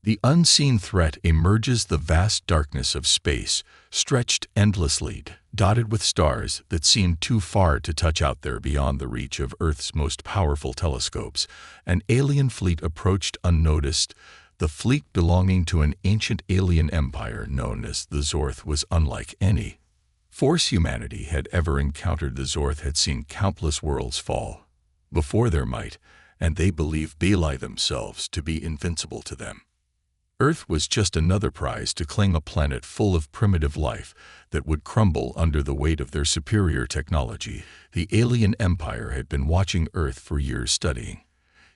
The unseen threat emerges the vast darkness of space, stretched endlessly, dotted with stars that seemed too far to touch out there beyond the reach of Earth's most powerful telescopes. An alien fleet approached unnoticed. The fleet belonging to an ancient alien empire known as the Zorth was unlike any force humanity had ever encountered. The Zorth had seen countless worlds fall before their might, and they believed Beli themselves to be invincible to them. Earth was just another prize to claim, a planet full of primitive life that would crumble under the weight of their superior technology. The alien empire had been watching Earth for years, studying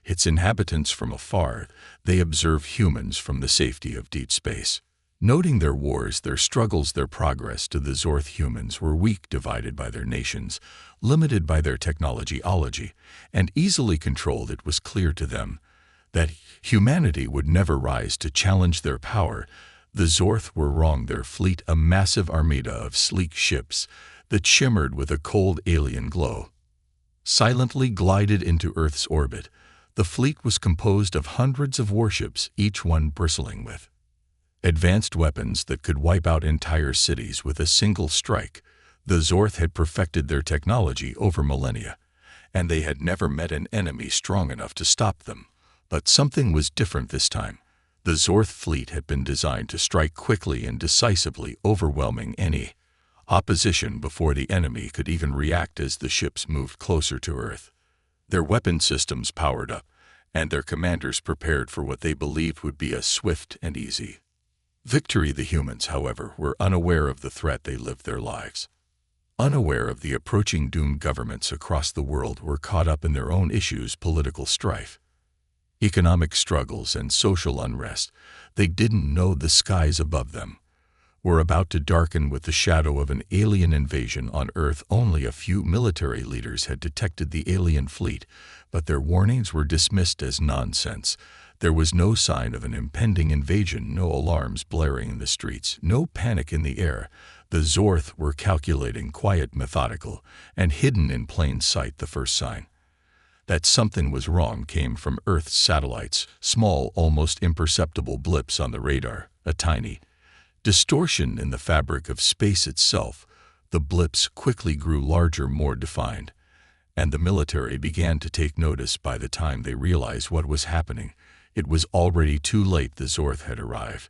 its inhabitants from afar. They observed humans from the safety of deep space, noting their wars, their struggles, their progress. To the Zorth, humans were weak, divided by their nations, limited by their technology, and easily controlled. It was clear to them that humanity would never rise to challenge their power. The Zorth were wrong. Their fleet, a massive armada of sleek ships that shimmered with a cold alien glow, silently glided into Earth's orbit. The fleet was composed of hundreds of warships, each one bristling with advanced weapons that could wipe out entire cities with a single strike. The Zorth had perfected their technology over millennia, and they had never met an enemy strong enough to stop them. But something was different this time. The Zorth fleet had been designed to strike quickly and decisively, overwhelming any opposition before the enemy could even react. As the ships moved closer to Earth, their weapon systems powered up, and their commanders prepared for what they believed would be a swift and easy victory. The humans, however, were unaware of the threat. They lived their lives unaware of the approaching doom. Governments across the world were caught up in their own issues, political strife, economic struggles, and social unrest. They didn't know the skies above them were about to darken with the shadow of an alien invasion on Earth. Only a few military leaders had detected the alien fleet, but their warnings were dismissed as nonsense. There was no sign of an impending invasion, no alarms blaring in the streets, no panic in the air. The Zorth were calculating, quiet, methodical, and hidden in plain sight. The first sign that something was wrong came from Earth's satellites, small, almost imperceptible blips on the radar, a tiny distortion in the fabric of space itself. The blips quickly grew larger, more defined, and the military began to take notice. By the time they realized what was happening, it was already too late. The Zorth had arrived,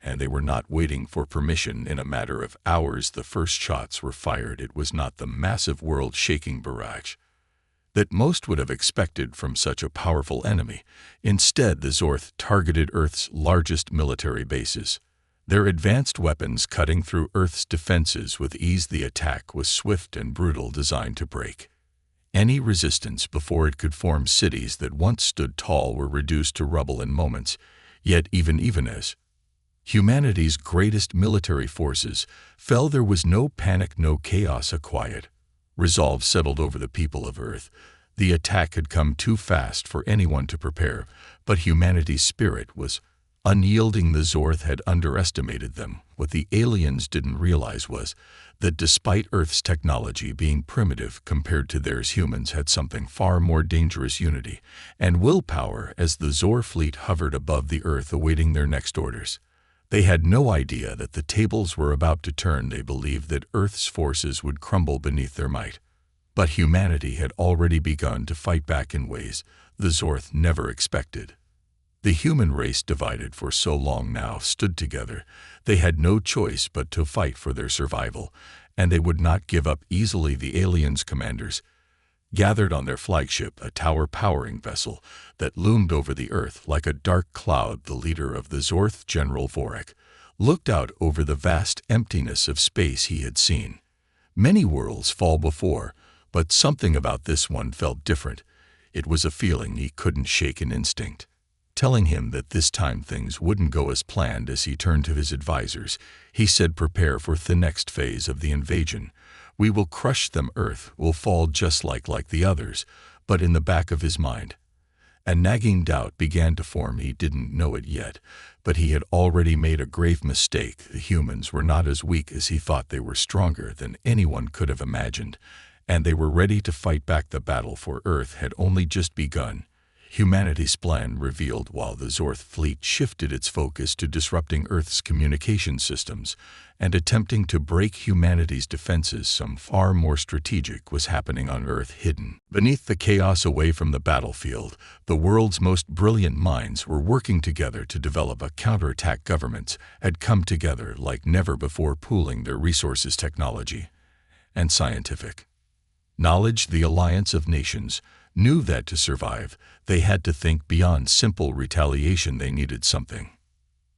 and they were not waiting for permission. In a matter of hours, the first shots were fired. It was not the massive, world-shaking barrage that most would have expected from such a powerful enemy. Instead, the Zorth targeted Earth's largest military bases, their advanced weapons cutting through Earth's defenses with ease. The attack was swift and brutal, designed to break any resistance before it could form. Cities that once stood tall were reduced to rubble in moments. Yet even as humanity's greatest military forces fell, there was no panic, no chaos. A quiet resolve settled over the people of Earth. The attack had come too fast for anyone to prepare, but humanity's spirit was unyielding. The Zorth had underestimated them. What the aliens didn't realize was that despite Earth's technology being primitive compared to theirs, humans had something far more dangerous: unity and willpower. As the Zor fleet hovered above the Earth awaiting their next orders, they had no idea that the tables were about to turn. They believed that Earth's forces would crumble beneath their might, but humanity had already begun to fight back in ways the Zorth never expected. The human race, divided for so long now, stood together. They had no choice but to fight for their survival, and they would not give up easily. The aliens' commanders gathered on their flagship, a tower-powering vessel that loomed over the Earth like a dark cloud. The leader of the Zorth, General Vorik, looked out over the vast emptiness of space. He had seen many worlds fall before, but something about this one felt different. It was a feeling he couldn't shake, an instinct telling him that this time things wouldn't go as planned. As he turned to his advisors, he said, "Prepare for the next phase of the invasion. We will crush them. Earth will fall just like the others." But in the back of his mind, a nagging doubt began to form. He didn't know it yet, but he had already made a grave mistake. The humans were not as weak as he thought. They were stronger than anyone could have imagined, and they were ready to fight back. The battle for Earth had only just begun. humanity's plan revealed while the Zorth fleet shifted its focus to disrupting Earth's communication systems and attempting to break humanity's defenses, some far more strategic was happening on Earth, hidden beneath the chaos away from the battlefield. The world's most brilliant minds were working together to develop a counterattack. Governments had come together like never before, pooling their resources, technology, and scientific knowledge. The Alliance of Nations knew that to survive, they had to think beyond simple retaliation. They needed something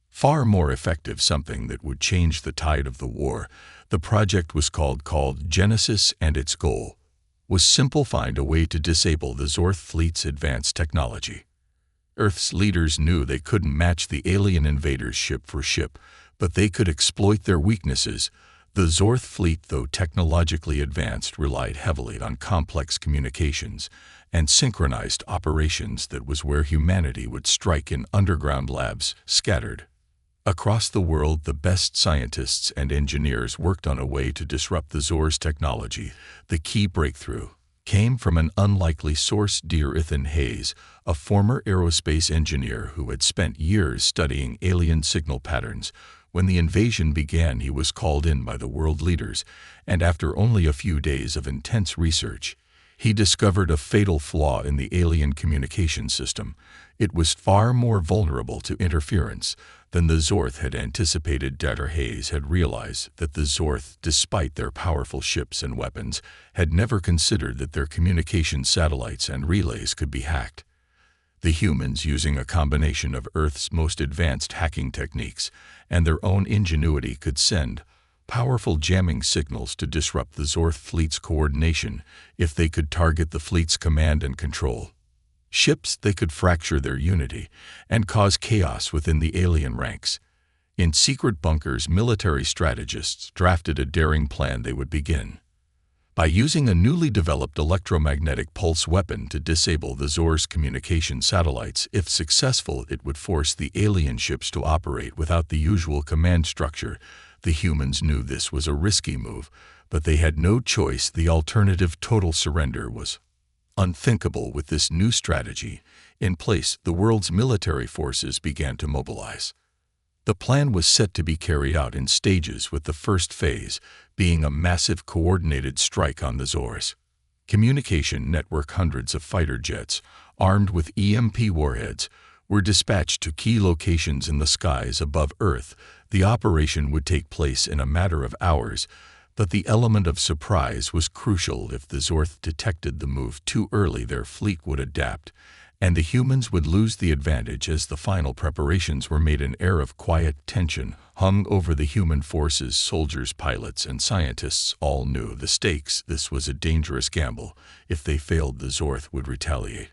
far more effective, something that would change the tide of the war. The project was called Genesis, and its goal was simple: find a way to disable the Zorth fleet's advanced technology. Earth's leaders knew they couldn't match the alien invaders ship for ship, but they could exploit their weaknesses. The Zorth fleet, though technologically advanced, relied heavily on complex communications and synchronized operations. That was where humanity would strike in underground labs scattered across the world. The best scientists and engineers worked on a way to disrupt the Zor's technology. The key breakthrough came from an unlikely source: Dear Ethan Hayes, a former aerospace engineer who had spent years studying alien signal patterns. When the invasion began, he was called in by the world leaders, and after only a few days of intense research, he discovered a fatal flaw in the alien communication system. It was far more vulnerable to interference than the Zorth had anticipated. Dr. Hayes had realized that the Zorth, despite their powerful ships and weapons, had never considered that their communication satellites and relays could be hacked. The humans, using a combination of Earth's most advanced hacking techniques and their own ingenuity, could send powerful jamming signals to disrupt the Zorth fleet's coordination. If they could target the fleet's command and control ships, they could fracture their unity and cause chaos within the alien ranks. In secret bunkers, military strategists drafted a daring plan. They would begin by using a newly developed electromagnetic pulse weapon to disable the Zor's communication satellites. If successful, it would force the alien ships to operate without the usual command structure. The humans knew this was a risky move, but they had no choice. The alternative, total surrender, was unthinkable. With this new strategy in place, the world's military forces began to mobilize. The plan was set to be carried out in stages, with the first phase being a massive coordinated strike on the Zor's communication network. Hundreds of fighter jets, armed with EMP warheads, were dispatched to key locations in the skies above Earth. The operation would take place in a matter of hours, but the element of surprise was crucial. If the Zorth detected the move too early, their fleet would adapt, and the humans would lose the advantage. As the final preparations were made, an air of quiet tension hung over the human forces. Soldiers, pilots, and scientists all knew the stakes. This was a dangerous gamble. If they failed, the Zorth would retaliate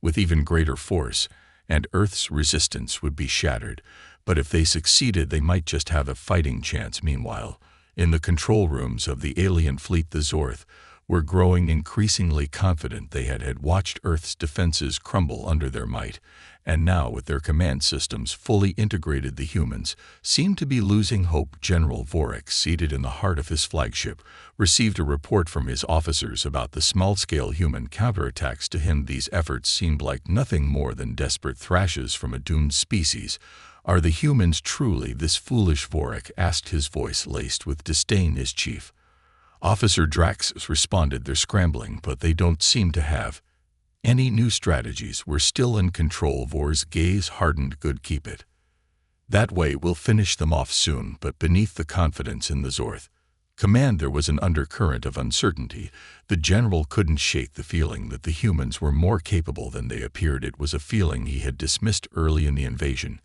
with even greater force, and Earth's resistance would be shattered. But if they succeeded, they might just have a fighting chance. Meanwhile, in the control rooms of the alien fleet, the Zorth were growing increasingly confident. They had watched Earth's defenses crumble under their might, and now, with their command systems fully integrated, the humans seemed to be losing hope. General Vorik, seated in the heart of his flagship, received a report from his officers about the small-scale human counterattacks. To him, these efforts seemed like nothing more than desperate thrashes from a doomed species. Are the humans truly this foolish? Vorik asked, his voice laced with disdain. His chief Officer Drax responded, they're scrambling, but they don't seem to have any new strategies. We're still in control. Vor's gaze hardened. Good, keep it that way. We'll finish them off soon. But beneath the confidence in the Zorth command, there was an undercurrent of uncertainty. The general couldn't shake the feeling that the humans were more capable than they appeared. It was a feeling he had dismissed early in the invasion,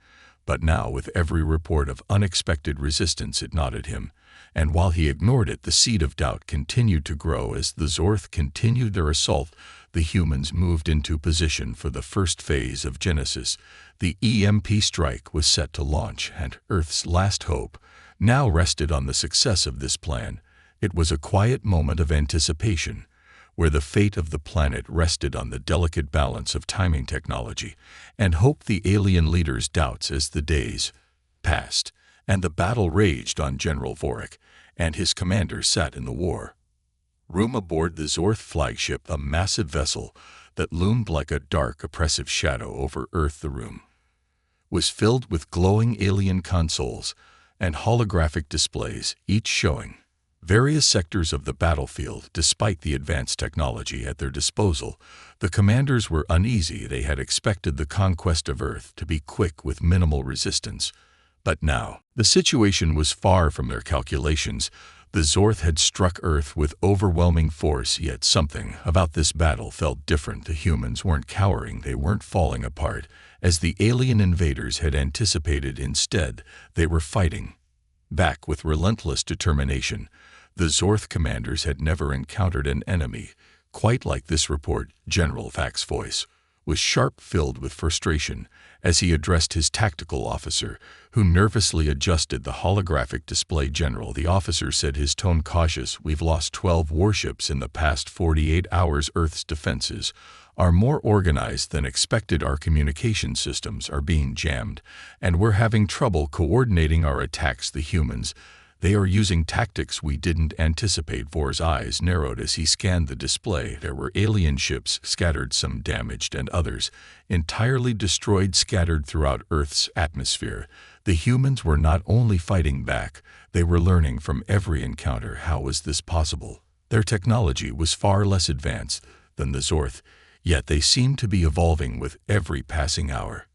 but now, with every report of unexpected resistance, it gnawed him. And while he ignored it, the seed of doubt continued to grow. As the Zorth continued their assault, the humans moved into position for the first phase of Genesis. The EMP strike was set to launch, and Earth's last hope now rested on the success of this plan. It was a quiet moment of anticipation, where the fate of the planet rested on the delicate balance of timing, technology, and hope. The alien leaders' doubts as the days passed, and the battle raged on. General Vorik and his commander sat in the war room aboard the Zorth flagship, a massive vessel that loomed like a dark, oppressive shadow over Earth. The room was filled with glowing alien consoles and holographic displays, each showing various sectors of the battlefield. Despite the advanced technology at their disposal, the commanders were uneasy. They had expected the conquest of Earth to be quick with minimal resistance. But now, the situation was far from their calculations. The Zorth had struck Earth with overwhelming force, yet something about this battle felt different. The humans weren't cowering, they weren't falling apart, as the alien invaders had anticipated. Instead, they were fighting back with relentless determination. The Zorth commanders had never encountered an enemy quite like this. Report. General Fack's voice was sharp, filled with frustration, as he addressed his tactical officer, who nervously adjusted the holographic display. General, the officer said, his tone cautious, we've lost 12 warships in the past 48 hours. Earth's defenses are more organized than expected. Our communication systems are being jammed, and we're having trouble coordinating our attacks. The humans, they are using tactics we didn't anticipate. Vor's eyes narrowed as he scanned the display. There were alien ships scattered, some damaged and others entirely destroyed, scattered throughout Earth's atmosphere. The humans were not only fighting back, they were learning from every encounter. How was this possible? Their technology was far less advanced than the Zorth, yet they seemed to be evolving with every passing hour,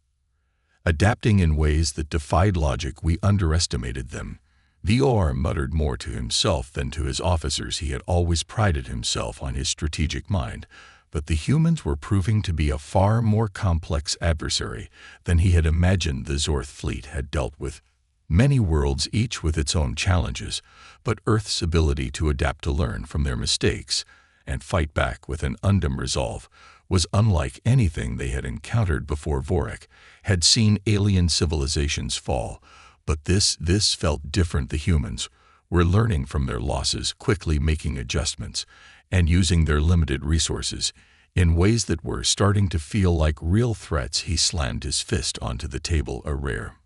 adapting in ways that defied logic. We underestimated them. Vor muttered more to himself than to his officers. He had always prided himself on his strategic mind, but the humans were proving to be a far more complex adversary than he had imagined. The Zorth fleet had dealt with many worlds, each with its own challenges, but Earth's ability to adapt, to learn from their mistakes, and fight back with an undimmed resolve was unlike anything they had encountered before. Vorik had seen alien civilizations fall, but this felt different. The humans were learning from their losses, quickly making adjustments, and using their limited resources in ways that were starting to feel like real threats. He slammed his fist onto the table, a rare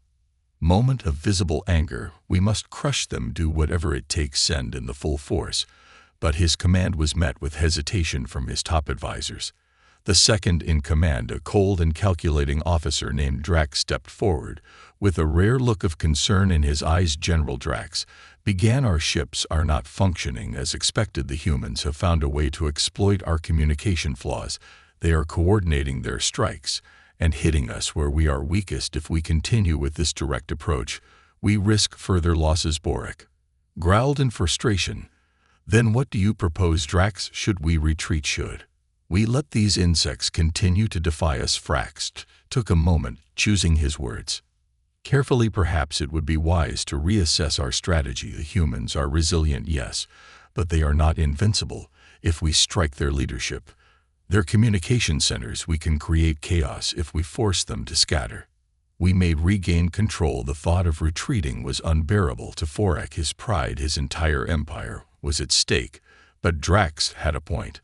moment of visible anger. We must crush them, do whatever it takes, send in the full force. But his command was met with hesitation from his top advisors. The second in command, a cold and calculating officer named Drax, stepped forward with a rare look of concern in his eyes. General Drax began, our ships are not functioning as expected. The humans have found a way to exploit our communication flaws. They are coordinating their strikes and hitting us where we are weakest. If we continue with this direct approach, we risk further losses. Boric growled in frustration. Then what do you propose, Drax? Should we retreat? Should we let these insects continue to defy us? Frax took a moment, choosing his words carefully. Perhaps it would be wise to reassess our strategy. The humans are resilient, yes, but they are not invincible. If we strike their leadership, their communication centers, we can create chaos. If we force them to scatter, we may regain control. The thought of retreating was unbearable to Forek. His pride, his entire empire, was at stake. But Drax had a point.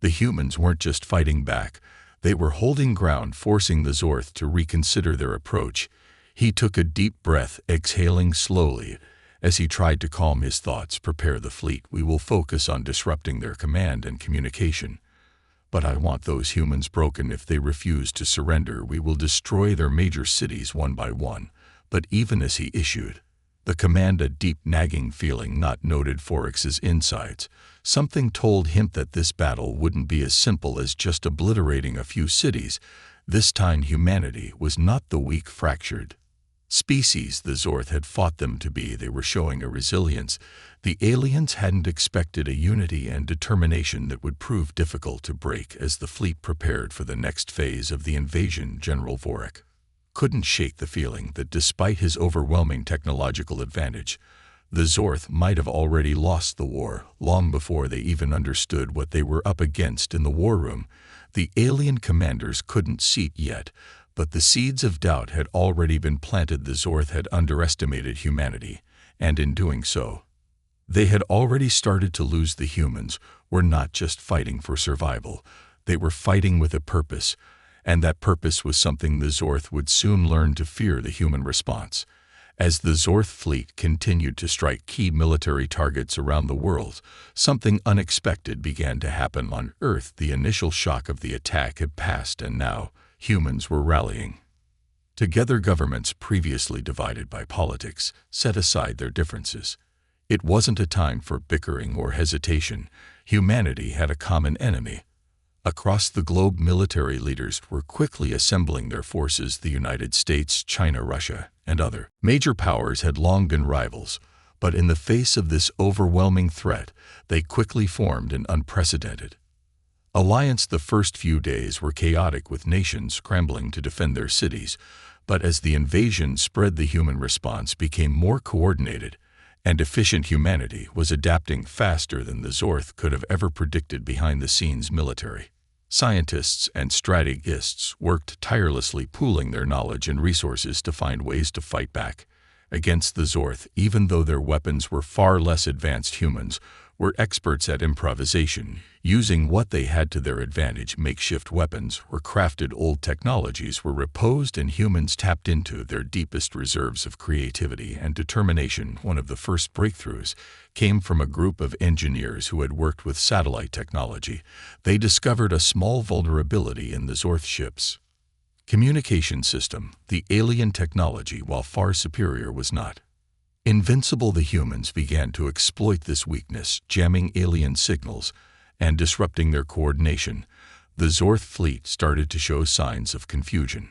The humans weren't just fighting back, they were holding ground, forcing the Zorth to reconsider their approach. He took a deep breath, exhaling slowly as he tried to calm his thoughts. Prepare the fleet. We will focus on disrupting their command and communication. But I want those humans broken. If they refuse to surrender, we will destroy their major cities one by one. But even as he issued the command, a deep nagging feeling not noted Forex's insides. Something told him that this battle wouldn't be as simple as just obliterating a few cities. This time humanity was not the weak, fractured species the Zorth had fought them to be. They were showing a resilience the aliens hadn't expected, a unity and determination that would prove difficult to break. As the fleet prepared for the next phase of the invasion, General Vorik couldn't shake the feeling that despite his overwhelming technological advantage, the Zorth might have already lost the war long before they even understood what they were up against. In the war room, the alien commanders couldn't see it yet, but the seeds of doubt had already been planted. The Zorth had underestimated humanity, and in doing so, they had already started to lose. The humans were not just fighting for survival, they were fighting with a purpose, and that purpose was something the Zorth would soon learn to fear. The human response, As the Zorth fleet continued to strike key military targets around the world, something unexpected began to happen on Earth. The initial shock of the attack had passed, and now humans were rallying. Together, governments previously divided by politics set aside their differences. It wasn't a time for bickering or hesitation. Humanity had a common enemy. Across the globe, military leaders were quickly assembling their forces. The United States, China, Russia, and other major powers had long been rivals, but in the face of this overwhelming threat, they quickly formed an unprecedented alliance. The first few days were chaotic, with nations scrambling to defend their cities, but as the invasion spread, the human response became more coordinated and efficient. Humanity was adapting faster than the Zorth could have ever predicted. Behind the scenes, military scientists and strategists worked tirelessly, pooling their knowledge and resources to find ways to fight back against the Zorth. Even though their weapons were far less advanced, humans were experts at improvisation, using what they had to their advantage. Makeshift weapons were crafted, old technologies were reposed, and humans tapped into their deepest reserves of creativity and determination. One of the first breakthroughs came from a group of engineers who had worked with satellite technology. They discovered a small vulnerability in the Zorth ships' communication system. The alien technology, while far superior, was not invincible. The humans began to exploit this weakness, jamming alien signals and disrupting their coordination. The Zorth fleet started to show signs of confusion,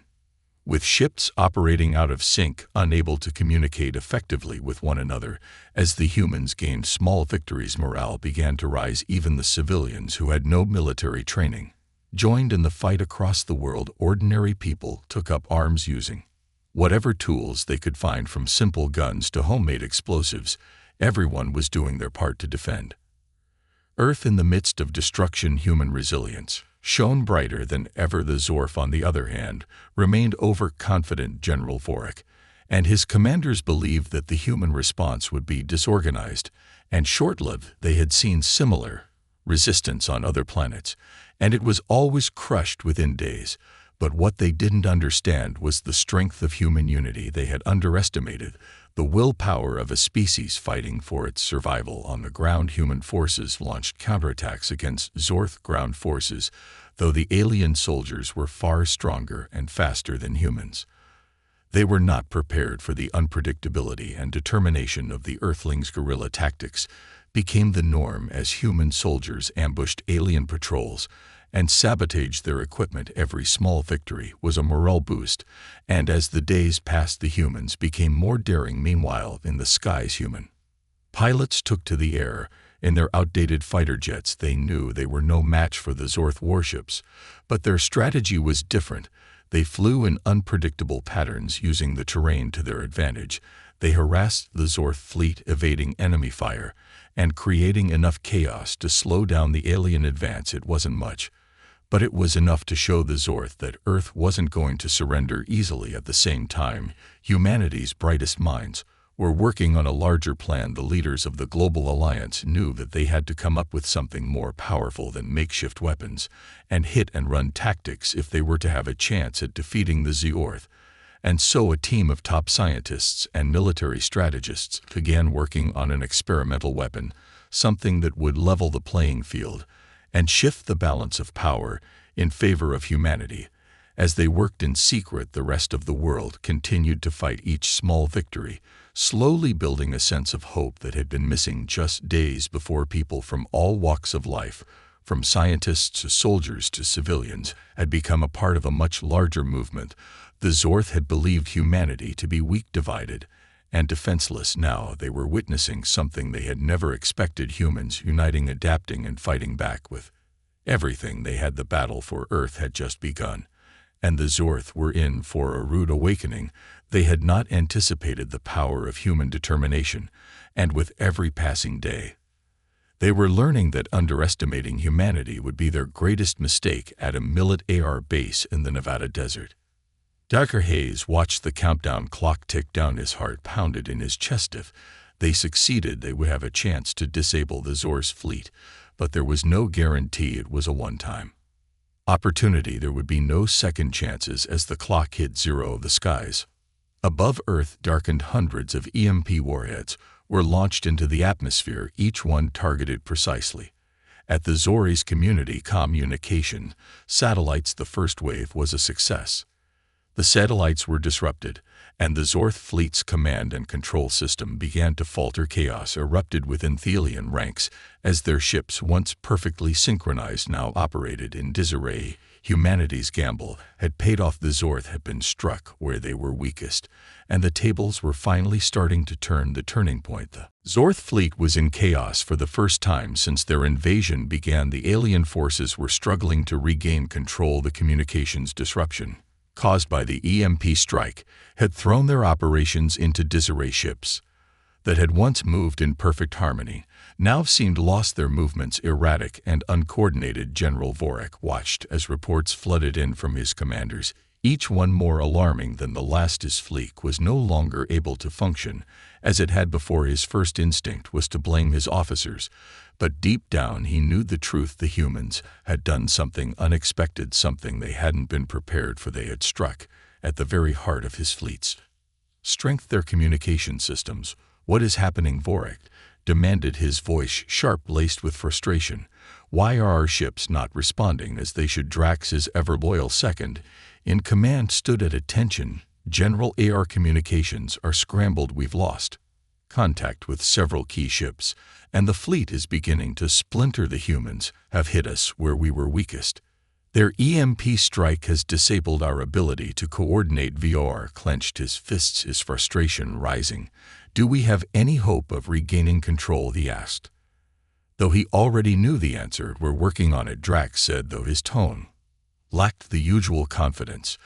with ships operating out of sync, unable to communicate effectively with one another. As the humans gained small victories, morale began to rise. Even the civilians, who had no military training, joined in the fight. Across the world, ordinary people took up arms, using whatever tools they could find, from simple guns to homemade explosives. Everyone was doing their part to defend Earth. In the midst of destruction, human resilience shone brighter than ever. The Zorth, on the other hand, remained overconfident. General Vorik and his commanders believed that the human response would be disorganized and short-lived. They had seen similar resistance on other planets, and it was always crushed within days. But what they didn't understand was the strength of human unity. They had underestimated the willpower of a species fighting for its survival on the ground. Human forces launched counterattacks against Zorth ground forces, though the alien soldiers were far stronger and faster than humans. They were not prepared for the unpredictability and determination of the Earthlings. Guerrilla tactics became the norm as human soldiers ambushed alien patrols and sabotaged their equipment. Every small victory was a morale boost, and as the days passed, the humans became more daring. Meanwhile, in the skies, human pilots took to the air in their outdated fighter jets. They knew they were no match for the Zorth warships, but their strategy was different. They flew in unpredictable patterns, using the terrain to their advantage. They harassed the Zorth fleet, evading enemy fire and creating enough chaos to slow down the alien advance. It wasn't much, but it was enough to show the Zorth that Earth wasn't going to surrender easily. At the same time, humanity's brightest minds were working on a larger plan. The leaders of the global alliance knew that they had to come up with something more powerful than makeshift weapons and hit-and-run tactics if they were to have a chance at defeating the Zorth. And so a team of top scientists and military strategists began working on an experimental weapon, something that would level the playing field and shift the balance of power in favor of humanity. As they worked in secret, the rest of the world continued to fight. Each small victory slowly building a sense of hope that had been missing just days before. People from all walks of life, from scientists to soldiers to civilians, had become a part of a much larger movement. The Zorth had believed humanity to be weak, divided, and defenseless. Now they were witnessing something they had never expected: humans uniting, adapting, and fighting back with everything they had. The battle for Earth had just begun, and the Zorth were in for a rude awakening. They had not anticipated the power of human determination, and with every passing day, they were learning that underestimating humanity would be their greatest mistake. At a military base in the Nevada desert, Dr. Hayes watched the countdown clock tick down. His heart pounded in his chest. If they succeeded, they would have a chance to disable the Zor's fleet, but there was no guarantee. It was a one-time opportunity. There would be no second chances. As the clock hit zero, the skies Above Earth, darkened hundreds of EMP warheads were launched into the atmosphere, each one targeted precisely. At the Zori's community communication satellites, the first wave was a success. The satellites were disrupted, and the Zorth fleet's command and control system began to falter. Chaos erupted within Thelian ranks as their ships, once perfectly synchronized, now operated in disarray. Humanity's gamble had paid off. The Zorth had been struck where they were weakest, and the tables were finally starting to turn. The turning point. The Zorth fleet was in chaos for the first time since their invasion began. The alien forces were struggling to regain control. The communications disruption caused by the EMP strike had thrown their operations into disarray. Ships that had once moved in perfect harmony now seemed lost, their movements erratic and uncoordinated. General Vorak watched as reports flooded in from his commanders, each one more alarming than the last. His fleet was no longer able to function as it had before. His first instinct was to blame his officers, but deep down he knew the truth. The humans had done something unexpected, something they hadn't been prepared for. They had struck at the very heart of his fleet's strength, their communication systems. What is happening? Vorak demanded, his voice sharp, laced with frustration. Why are our ships not responding as they should? Drax, his ever-loyal second in command, stood at attention. General, our communications are scrambled. We've lost contact with several key ships, and the fleet is beginning to splinter. The humans have hit us where we were weakest. Their EMP strike has disabled our ability to coordinate. Vor clenched his fists, his frustration rising. Do we have any hope of regaining control? He asked. Though he already knew the answer. We're working on it, Drax said, though his tone lacked the usual confidence.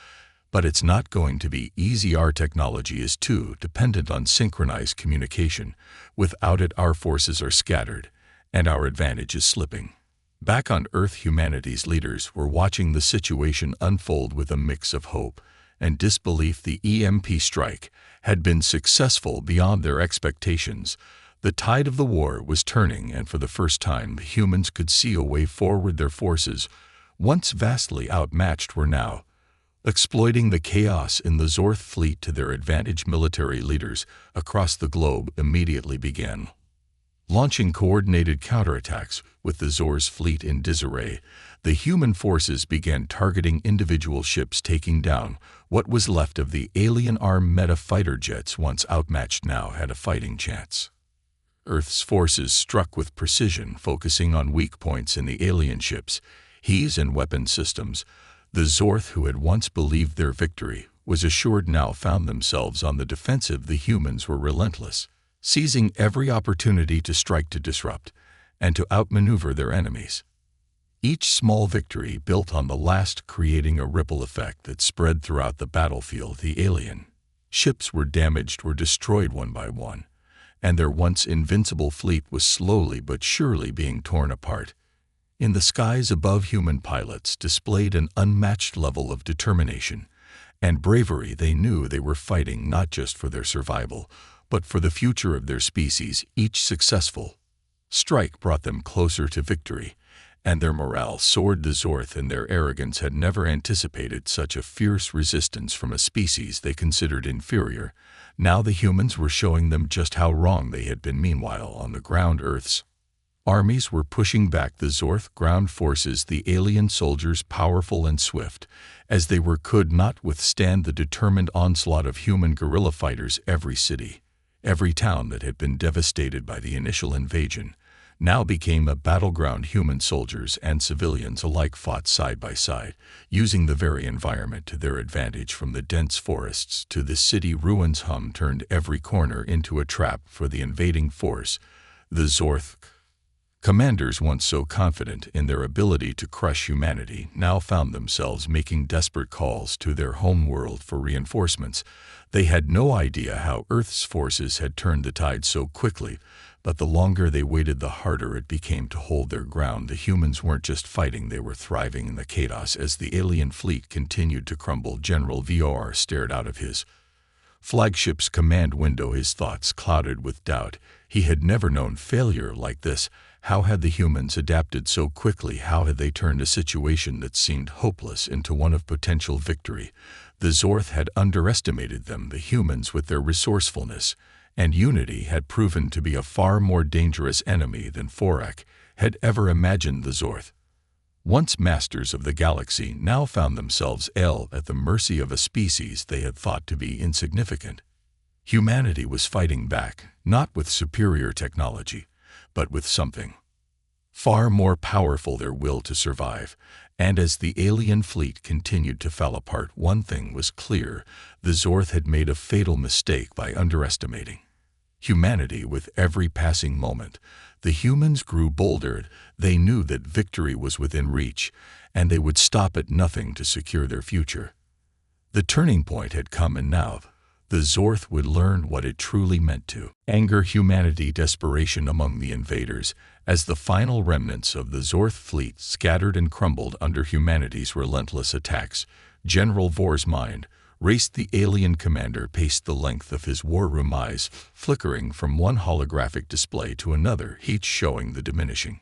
But it's not going to be easy. Our technology is too dependent on synchronized communication. Without it, our forces are scattered, and our advantage is slipping. Back on Earth, humanity's leaders were watching the situation unfold with a mix of hope and disbelief. The EMP strike had been successful beyond their expectations. The tide of the war was turning, and for the first time the humans could see a way forward. Their forces, once vastly outmatched, were now exploiting the chaos in the Zorth fleet to their advantage. Military leaders across the globe immediately began launching coordinated counterattacks. With the Zor's fleet in disarray, the human forces began targeting individual ships, taking down what was left of the alien armed meta fighter jets. Once outmatched, now had a fighting chance. Earth's forces struck with precision, focusing on weak points in the alien ships, HEs, and weapon systems. The Zorth, who had once believed their victory was assured, now found themselves on the defensive. The humans were relentless, seizing every opportunity to strike, to disrupt, and to outmaneuver their enemies. Each small victory built on the last, creating a ripple effect that spread throughout the battlefield. The alien ships were damaged, were destroyed one by one, and their once invincible fleet was slowly but surely being torn apart. In the skies above, human pilots displayed an unmatched level of determination and bravery. They knew they were fighting not just for their survival, but for the future of their species. Each successful strike brought them closer to victory, and their morale soared. The Zorth, in their arrogance, had never anticipated such a fierce resistance from a species they considered inferior. Now the humans were showing them just how wrong they had been. Meanwhile, on the ground, Earth's armies were pushing back the Zorth ground forces. The alien soldiers, powerful and swift as they were, could not withstand the determined onslaught of human guerrilla fighters. Every city, every town that had been devastated by the initial invasion now became a battleground. Human soldiers and civilians alike fought side by side, using the very environment to their advantage. From the dense forests to the city ruins, hum turned every corner into a trap for the invading force. The Zorth commanders, once so confident in their ability to crush humanity, now found themselves making desperate calls to their home world for reinforcements. They had no idea how Earth's forces had turned the tide so quickly, but the longer they waited, the harder it became to hold their ground. The humans weren't just fighting, they were thriving in the chaos as the alien fleet continued to crumble. General Vor stared out of his flagship's command window, his thoughts clouded with doubt. He had never known failure like this. How had the humans adapted so quickly? How had they turned a situation that seemed hopeless into one of potential victory? The Zorth had underestimated them. The humans, with their resourcefulness and unity, had proven to be a far more dangerous enemy than Vorak had ever imagined. The Zorth, once masters of the galaxy, now found themselves at the mercy of a species they had thought to be insignificant. Humanity was fighting back, not with superior technology, but with something far more powerful: their will to survive. And as the alien fleet continued to fall apart, one thing was clear: the Zorth had made a fatal mistake by underestimating humanity. With every passing moment, the humans grew bolder. They knew that victory was within reach, and they would stop at nothing to secure their future. The turning point had come, and now the Zorth would learn what it truly meant to anger humanity. Desperation among the invaders, as the final remnants of the Zorth fleet scattered and crumbled under humanity's relentless attacks. General Vor's mind raced. The alien commander paced the length of his war room, eyes flickering from one holographic display to another, each showing the diminishing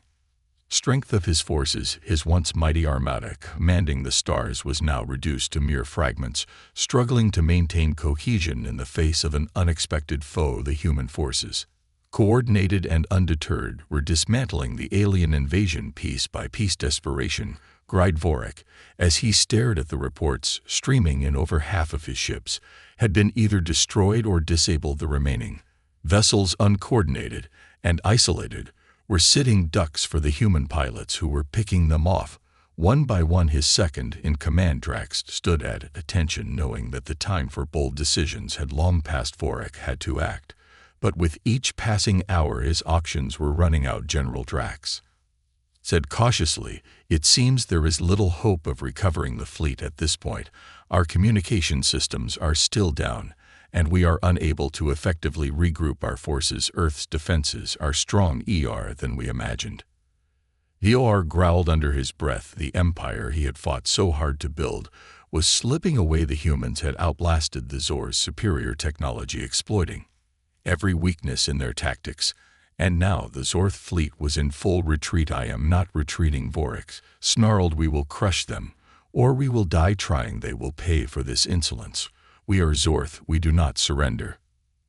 strength of his forces. His once mighty armada commanding the stars was now reduced to mere fragments, struggling to maintain cohesion in the face of an unexpected foe. The human forces, coordinated and undeterred, were dismantling the alien invasion piece by piece. Desperation cried Vorak as he stared at the reports streaming in. Over half of his ships had been either destroyed or disabled. The remaining vessels, uncoordinated and isolated, were sitting ducks for the human pilots who were picking them off one by one. His second-in-command Drax stood at attention, knowing that the time for bold decisions had long passed. Vorak had to act, but with each passing hour his options were running out. General Drax said cautiously, "It seems there is little hope of recovering the fleet at this point. Our communication systems are still down, and we are unable to effectively regroup our forces. Earth's defenses are stronger than we imagined." Vor growled under his breath. The empire he had fought so hard to build was slipping away. The humans had outlasted the Zor's superior technology, exploiting every weakness in their tactics, and now the Zorth fleet was in full retreat. "I am not retreating," Vorak snarled. "We will crush them, or we will die trying. They will pay for this insolence. We are Zorth, we do not surrender."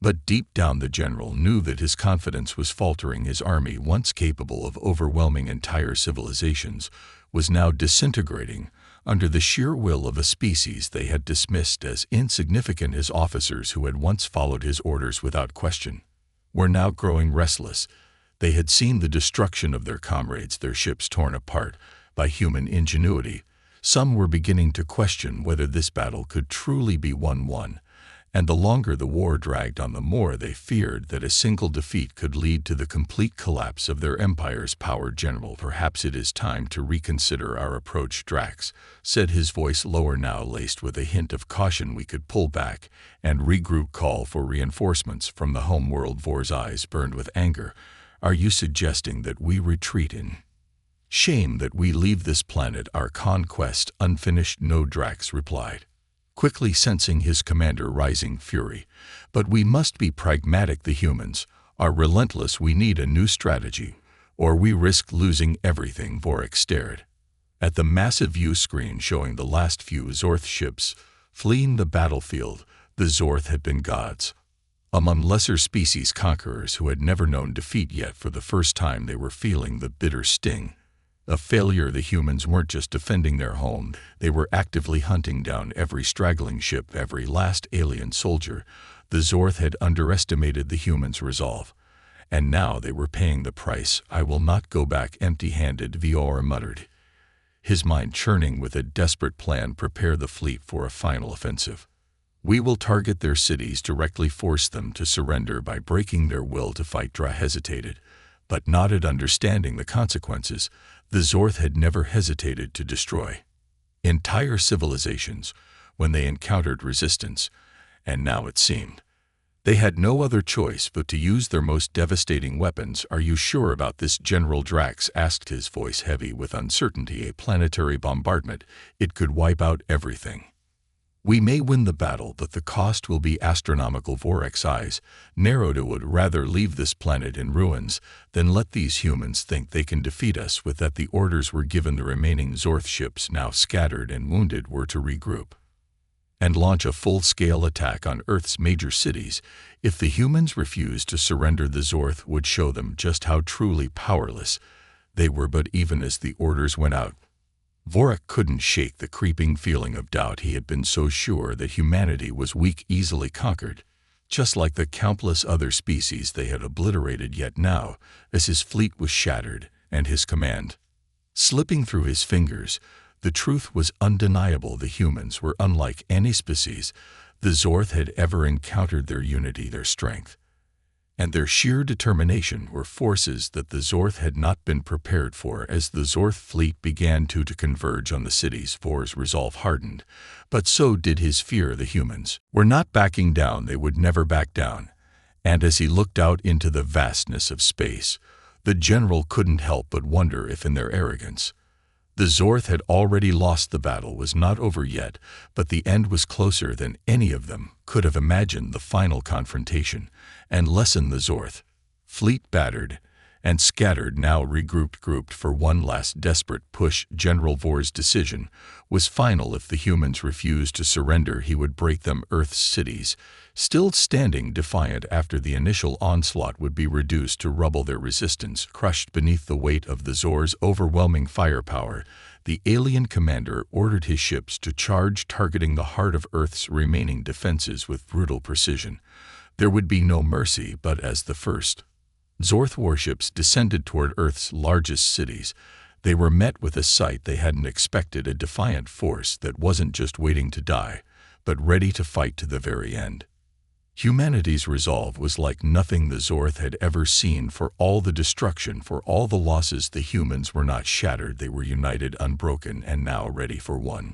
But deep down the general knew that his confidence was faltering. His army, once capable of overwhelming entire civilizations, was now disintegrating under the sheer will of a species they had dismissed as insignificant. His officers, who had once followed his orders without question, were now growing restless. They had seen the destruction of their comrades, their ships torn apart by human ingenuity. Some were beginning to question whether this battle could truly be won, and the longer the war dragged on, the more they feared that a single defeat could lead to the complete collapse of their empire's power. "General, perhaps it is time to reconsider our approach," Drax said, his voice lower now, laced with a hint of caution. "We could pull back and regroup, call for reinforcements from the home world." Vor's eyes burned with anger. "Are you suggesting that we retreat in shame, that we leave this planet, our conquest, unfinished?" "No," Drax replied, quickly sensing his commander rising fury. "But we must be pragmatic. The humans are relentless. We need a new strategy, or we risk losing everything." Vorak stared at the massive view screen showing the last few Zorth ships fleeing the battlefield. The Zorth had been gods among lesser species, conquerors who had never known defeat, yet for the first time they were feeling the bitter sting of failure. The humans weren't just defending their home, they were actively hunting down every straggling ship, every last alien soldier. The Zorth had underestimated the humans' resolve, and now they were paying the price. "I will not go back empty-handed," Vor muttered, his mind churning with a desperate plan. "Prepare the fleet for a final offensive. We will target their cities, directly force them to surrender by breaking their will to fight." Dra hesitated, but nodded, understanding the consequences. The Zorth had never hesitated to destroy entire civilizations when they encountered resistance, and now it seemed they had no other choice but to use their most devastating weapons. "Are you sure about this?" General Drax asked, his voice heavy with uncertainty. "A planetary bombardment, it could wipe out everything We may win the battle, but the cost will be astronomical. Vorek's eyes narrowed. I would rather leave this planet in ruins than let these humans think they can defeat us. With that, the orders were given. The remaining Zorth ships, now scattered and wounded, were to regroup and launch a full-scale attack on Earth's major cities. If the humans refused to surrender, the Zorth would show them just how truly powerless they were. But even as the orders went out, Vorek couldn't shake the creeping feeling of doubt. He had been so sure that humanity was weak, easily conquered, just like the countless other species they had obliterated. Yet now, as his fleet was shattered and his command slipping through his fingers, the truth was undeniable. The humans were unlike any species the Zorth had ever encountered. Their unity, their strength, and their sheer determination were forces that the Zorth had not been prepared for. As the Zorth fleet began to converge on the cities, Vor's resolve hardened, but so did his fear. The humans were not backing down. They would never back down. And as he looked out into the vastness of space, the general couldn't help but wonder if, in their arrogance, the Zorth had already lost. The battle was not over yet, but the end was closer than any of them could have imagined. The final confrontation and lesson. The Zorth fleet, battered and scattered, now grouped for one last desperate push. General Vor's decision was final. If the humans refused to surrender, he would break them. Earth's cities, still standing defiant after the initial onslaught, would be reduced to rubble, their resistance crushed beneath the weight of the Zor's overwhelming firepower. The alien commander ordered his ships to charge, targeting the heart of Earth's remaining defenses with brutal precision. There would be no mercy. But as the first Zorth warships descended toward Earth's largest cities, they were met with a sight they hadn't expected: a defiant force that wasn't just waiting to die, but ready to fight to the very end. Humanity's resolve was like nothing the Zorth had ever seen. For all the destruction, for all the losses, the humans were not shattered. They were united, unbroken, and now ready for one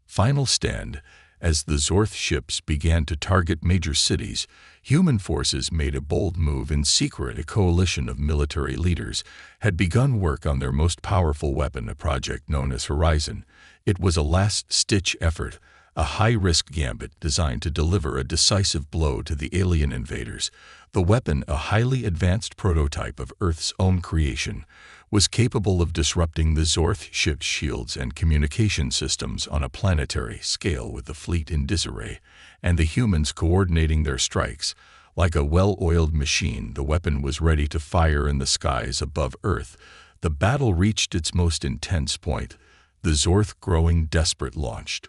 final stand. As the Zorth ships began to target major cities, human forces made a bold move in secret. A coalition of military leaders had begun work on their most powerful weapon, a project known as Horizon. It was a last-ditch effort, a high-risk gambit designed to deliver a decisive blow to the alien invaders. The weapon, a highly advanced prototype of Earth's own creation, was capable of disrupting the Zorth ship's shields and communication systems on a planetary scale. With the fleet in disarray and the humans coordinating their strikes like a well-oiled machine, the weapon was ready to fire in the skies above Earth. The battle reached its most intense point. The Zorth, growing desperate, launched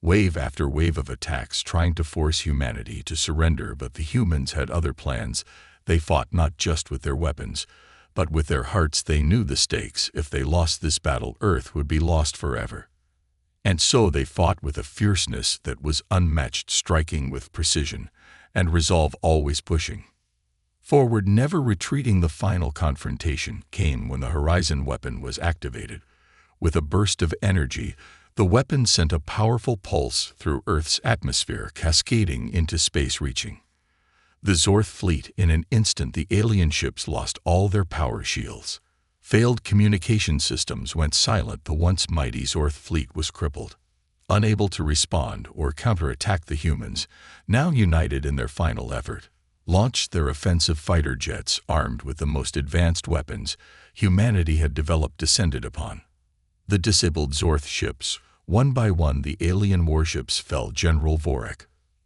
wave after wave of attacks, trying to force humanity to surrender. But the humans had other plans. They fought not just with their weapons, but with their hearts. They knew the stakes. If they lost this battle, Earth would be lost forever. And so they fought with a fierceness that was unmatched, striking with precision and resolve, always pushing forward, never retreating. The final confrontation came when the Horizon weapon was activated. With a burst of energy, the weapon sent a powerful pulse through Earth's atmosphere, cascading into space, reaching the Zorth fleet. In an instant, the alien ships lost all their power shields. Failed communication systems went silent. The once mighty Zorth fleet was crippled, unable to respond or counterattack. The humans, now united in their final effort, launched their offensive fighter jets, armed with the most advanced weapons humanity had developed, descended upon the disabled Zorth ships. One by one, the alien warships fell. General Vorek,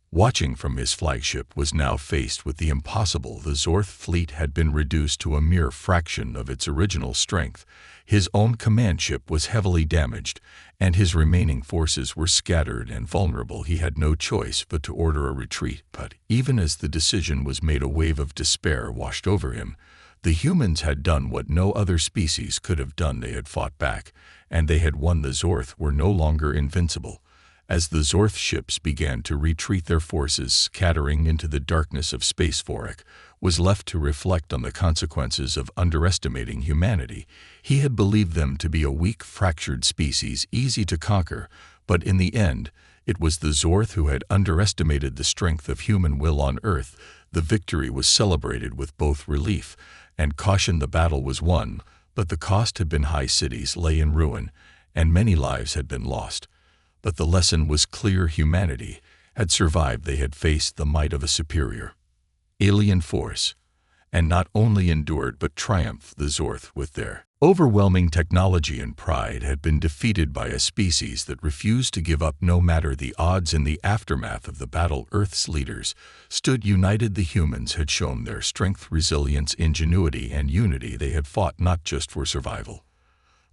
watching from his flagship, was now faced with the impossible. The Zorth fleet had been reduced to a mere fraction of its original strength. His own command ship was heavily damaged, and his remaining forces were scattered and vulnerable. He had no choice but to order a retreat. But even as the decision was made, a wave of despair washed over him. The humans had done what no other species could have done. They had fought back, and they had won. The Zorth were no longer invincible. As the Zorth ships began to retreat, their forces scattering into the darkness of space, Vorek was left to reflect on the consequences of underestimating humanity. He had believed them to be a weak, fractured species, easy to conquer, but in the end, it was the Zorth who had underestimated the strength of human will on Earth. The victory was celebrated with both relief and caution. The battle was won, but the cost had been high. Cities lay in ruin, and many lives had been lost. But the lesson was clear: humanity had survived. They had faced the might of a superior alien force, and not only endured but triumphed. The Zorth, with their overwhelming technology and pride, had been defeated by a species that refused to give up no matter the odds. In the aftermath of the battle, Earth's leaders stood united. The humans had shown their strength, resilience, ingenuity, and unity. They had fought not just for survival,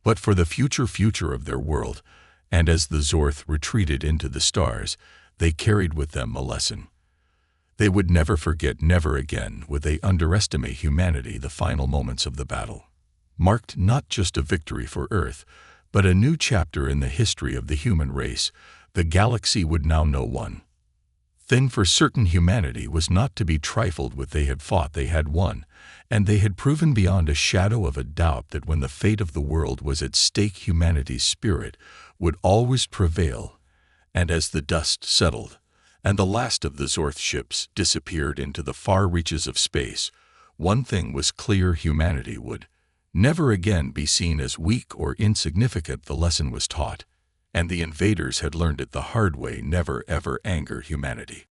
but for the future of their world. And as the Zorth retreated into the stars, they carried with them a lesson they would never forget. Never again would they underestimate humanity. The final moments of the battle marked not just a victory for Earth, but a new chapter in the history of the human race. The galaxy would now know one thing for certain: humanity was not to be trifled with. They had fought, they had won, and they had proven beyond a shadow of a doubt that when the fate of the world was at stake, humanity's spirit would always prevail. And as the dust settled, and the last of the Zorth ships disappeared into the far reaches of space, one thing was clear: humanity would never again be seen as weak or insignificant. The lesson was taught, and the invaders had learned it the hard way: never ever anger humanity.